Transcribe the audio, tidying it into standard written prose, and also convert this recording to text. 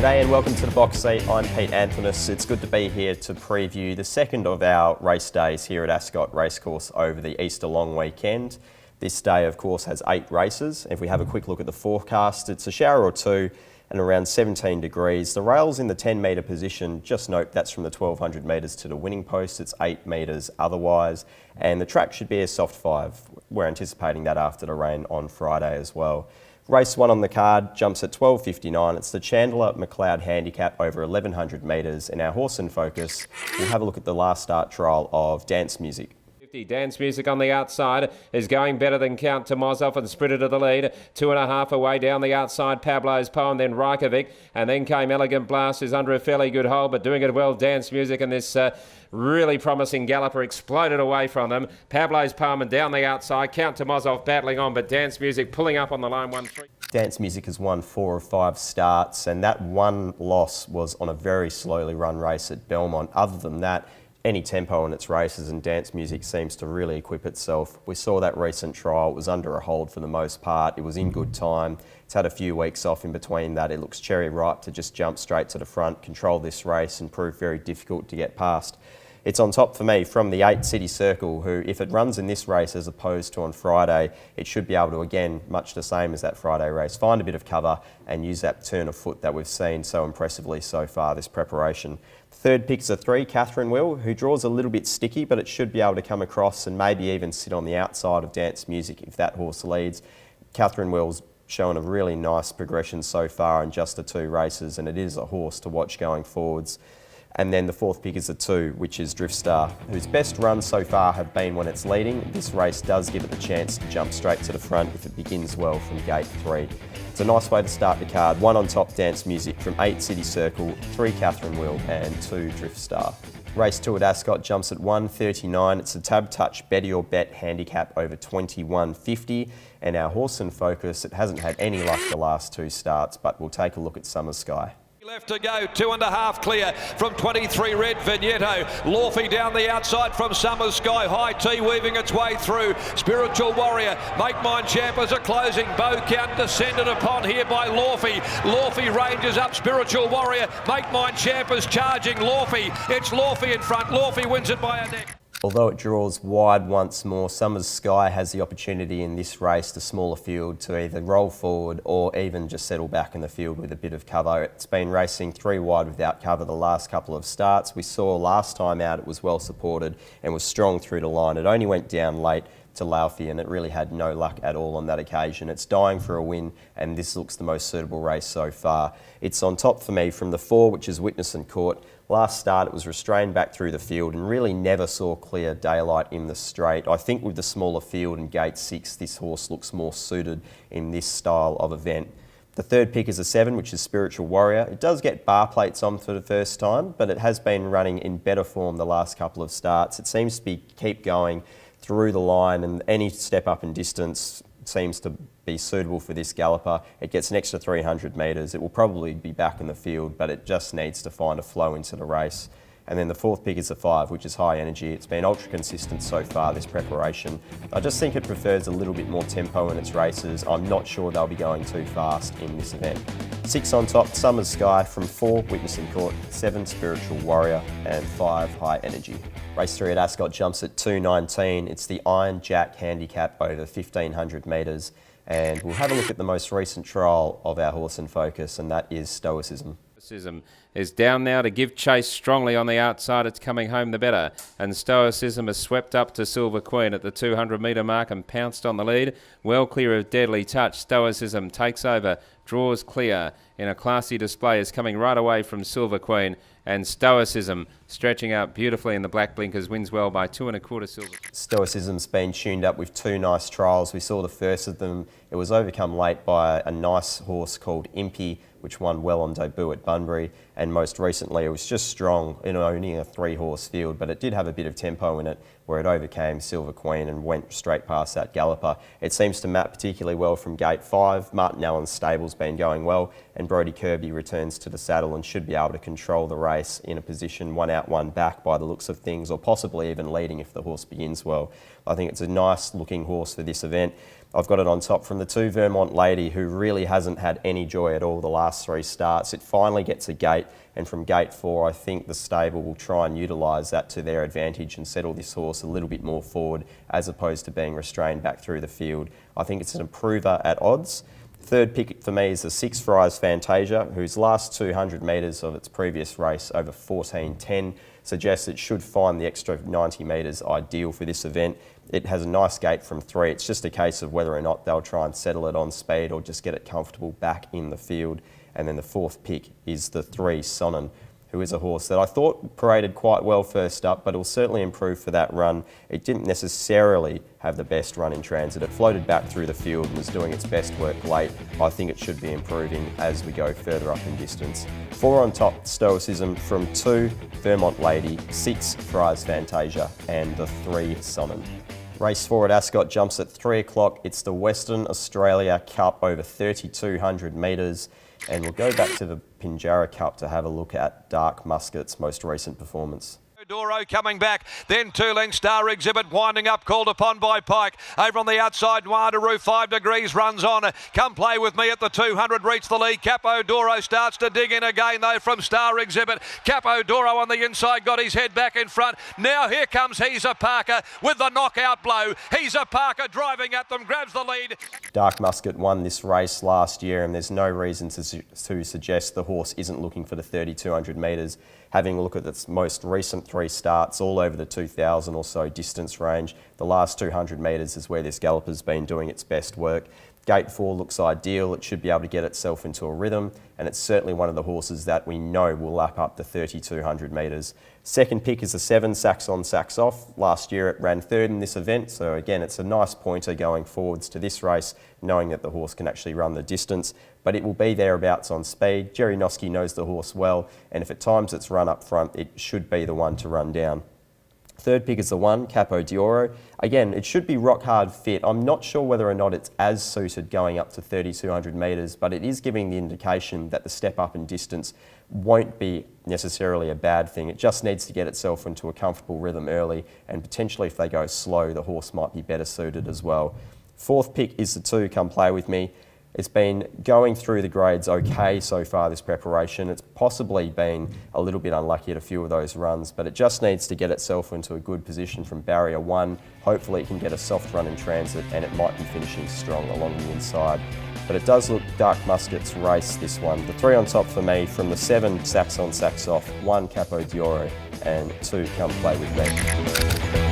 G'day and welcome to the box seat. I'm Pete Anthonus. It's good to be here to preview the second of our race days here at Ascot Racecourse over the Easter long weekend. This day, of course, has 8 races. If we have a quick look at the forecast, it's a shower or two and around 17 degrees. The rail's in the 10 metre position. Just note that's from the 1200 metres to the winning post. It's 8 metres otherwise. And the track should be a soft 5. We're anticipating that after the rain on Friday as well. Race 1 on the card jumps at 12.59. It's the Chandler McCloud Handicap over 1100 metres. In our horse in focus, we'll have a look at the last start trial of Dance Music. Dance Music on the outside is going better than Count Tomozov and sprinted to the lead. 2.5 away down the outside, Pablo's Poem, then Reykjavik, and then came Elegant Blast, who's under a fairly good hold, but doing it well. Dance Music and this really promising galloper exploded away from them. Pablo's Poem and down the outside, Count Tomozov battling on, but Dance Music pulling up on the line 1-3. Dance Music has won 4 of 5 starts, and that one loss was on a very slowly run race at Belmont. Other than that, any tempo in its races, and Dance Music seems to really equip itself. We saw that recent trial. It was under a hold for the most part. It was in good time. It's had a few weeks off in between that. It looks cherry ripe to just jump straight to the front, control this race and prove very difficult to get past. It's on top for me from the 8 City Circle, who, if it runs in this race as opposed to on Friday, it should be able to, again, much the same as that Friday race, find a bit of cover and use that turn of foot that we've seen so impressively so far this preparation. Third pick's a 3, Catherine Will, who draws a little bit sticky, but it should be able to come across and maybe even sit on the outside of Dance Music if that horse leads. Catherine Will's shown a really nice progression so far in just the 2 races, and it is a horse to watch going forwards. And then the 4th pick is a 2, which is Drift Star, whose best runs so far have been when it's leading. This race does give it the chance to jump straight to the front if it begins well from gate 3. It's a nice way to start the card. 1 on top, Dance Music, from 8 City Circle, 3 Catherine Will and 2 Drift Star. Race 2 at Ascot jumps at 1.39. It's a Tab Touch Betty or Bet handicap over 21.50. And our horse in focus, it hasn't had any luck the last 2 starts, but we'll take a look at Summer Sky. Left to go, 2.5 clear from 23 Red Vigneto. Lawfy down the outside from Summer Sky. High Tea weaving its way through. Spiritual Warrior, Make Mine Champers are closing. Bow Count descended upon here by Lawfy. Lawfy ranges up Spiritual Warrior. Make Mine Champers charging Lawfy. It's Lawfy in front. Lawfy wins it by a neck. Although it draws wide once more, Summer's Sky has the opportunity in this race, the smaller field, to either roll forward or even just settle back in the field with a bit of cover. It's been racing 3 wide without cover the last couple of starts. We saw last time out it was well supported and was strong through the line. It only went down late to Laufey and it really had no luck at all on that occasion. It's dying for a win and this looks the most suitable race so far. It's on top for me from the 4, which is Witness and Court. Last start it was restrained back through the field and really never saw clear daylight in the straight. I think with the smaller field and gate 6 this horse looks more suited in this style of event. The 3rd pick is a 7, which is Spiritual Warrior. It does get bar plates on for the first time, but it has been running in better form the last couple of starts. It seems to keep going through the line and any step up in distance seems to be suitable for this galloper. It gets an extra 300 metres. It will probably be back in the field, but it just needs to find a flow into the race. And then the 4th pick is a 5, which is High Energy. It's been ultra consistent so far, this preparation. I just think it prefers a little bit more tempo in its races. I'm not sure they'll be going too fast in this event. 6 on top, Summer Sky from 4, Witness in Court, 7, Spiritual Warrior, and 5, High Energy. Race 3 at Ascot jumps at 2.19. It's the Iron Jack handicap over 1500 metres. And we'll have a look at the most recent trial of our horse in focus, and that is Stoicism. Stoicism is down now to give chase strongly on the outside. It's coming home the better. And Stoicism has swept up to Silver Queen at the 200 metre mark and pounced on the lead. Well clear of Deadly Touch. Stoicism takes over, draws clear in a classy display, is coming right away from Silver Queen. And Stoicism stretching out beautifully in the black blinkers, wins well by 2.25 silver. Stoicism's been tuned up with 2 nice trials. We saw the first of them. It was overcome late by a nice horse called Impy, which won well on debut at Bunbury. and most recently it was just strong in owning a 3-horse field, but it did have a bit of tempo in it where it overcame Silver Queen and went straight past that galloper. It seems to map particularly well from gate 5. Martin Allen's stable's been going well, and Brodie Kirby returns to the saddle and should be able to control the race in a position 1 out, 1 back by the looks of things, or possibly even leading if the horse begins well. I think it's a nice looking horse for this event. I've got it on top from the 2 Vermont Lady, who really hasn't had any joy at all the last 3 starts. It finally gets a gate, and from gate 4 I think the stable will try and utilise that to their advantage and settle this horse a little bit more forward as opposed to being restrained back through the field. I think it's an improver at odds. Third pick for me is the 6 Fry's Fantasia, whose last 200 metres of its previous race over 14.10 suggests it should find the extra 90 metres ideal for this event. It has a nice gate from 3. It's just a case of whether or not they'll try and settle it on speed or just get it comfortable back in the field. And then the 4th pick is the 3 Sonnen, who is a horse that I thought paraded quite well first up, but it'll certainly improve for that run. It didn't necessarily have the best run in transit. It floated back through the field and was doing its best work late. I think it should be improving as we go further up in distance. 4 on top, Stoicism from 2 Vermont Lady, 6 Fry's Fantasia, and the 3 Sonnen. Race 4 at Ascot jumps at 3 o'clock. It's the Western Australia Cup over 3,200 metres. And we'll go back to the Pinjarra Cup to have a look at Dark Musket's most recent performance. Doro coming back, then 2 length Star Exhibit winding up, called upon by Pike. Over on the outside, Noirdaroo, 5 degrees, runs on. Come play with me at the 200, reach the lead. Capo Doro starts to dig in again though from Star Exhibit. Capo Doro on the inside, got his head back in front. Now here comes He's a Parker with the knockout blow. He's a Parker driving at them, grabs the lead. Dark Musket won this race last year, and there's no reason to suggest the horse isn't looking for the 3,200 metres. Having a look at its most recent 3 starts, all over the 2,000 or so distance range, the last 200 metres is where this galloper's been doing its best work. Gate 4 looks ideal. It should be able to get itself into a rhythm, and it's certainly one of the horses that we know will lap up the 3,200 metres. Second pick is the 7 Sacks On, Sacks Off. Last year it ran 3rd in this event, so again it's a nice pointer going forwards to this race, knowing that the horse can actually run the distance, but it will be thereabouts on speed. Jerry Noske knows the horse well, and if it times its run up front, it should be the one to run down. Third pick is the 1, Capo D'Oro. Again, it should be rock hard fit. I'm not sure whether or not it's as suited going up to 3,200 metres, but it is giving the indication that the step up in distance won't be necessarily a bad thing. It just needs to get itself into a comfortable rhythm early, and potentially if they go slow, the horse might be better suited as well. 4th pick is the 2, Come Play With Me. It's been going through the grades okay so far this preparation. It's possibly been a little bit unlucky at a few of those runs, but it just needs to get itself into a good position from barrier 1. Hopefully it can get a soft run in transit, and it might be finishing strong along the inside. But it does look Dark Musket's race, this one. The 3 on top for me from the 7 Sacks On, Sacks Off, 1 Capo D'Oro, and 2 Come Play With Me.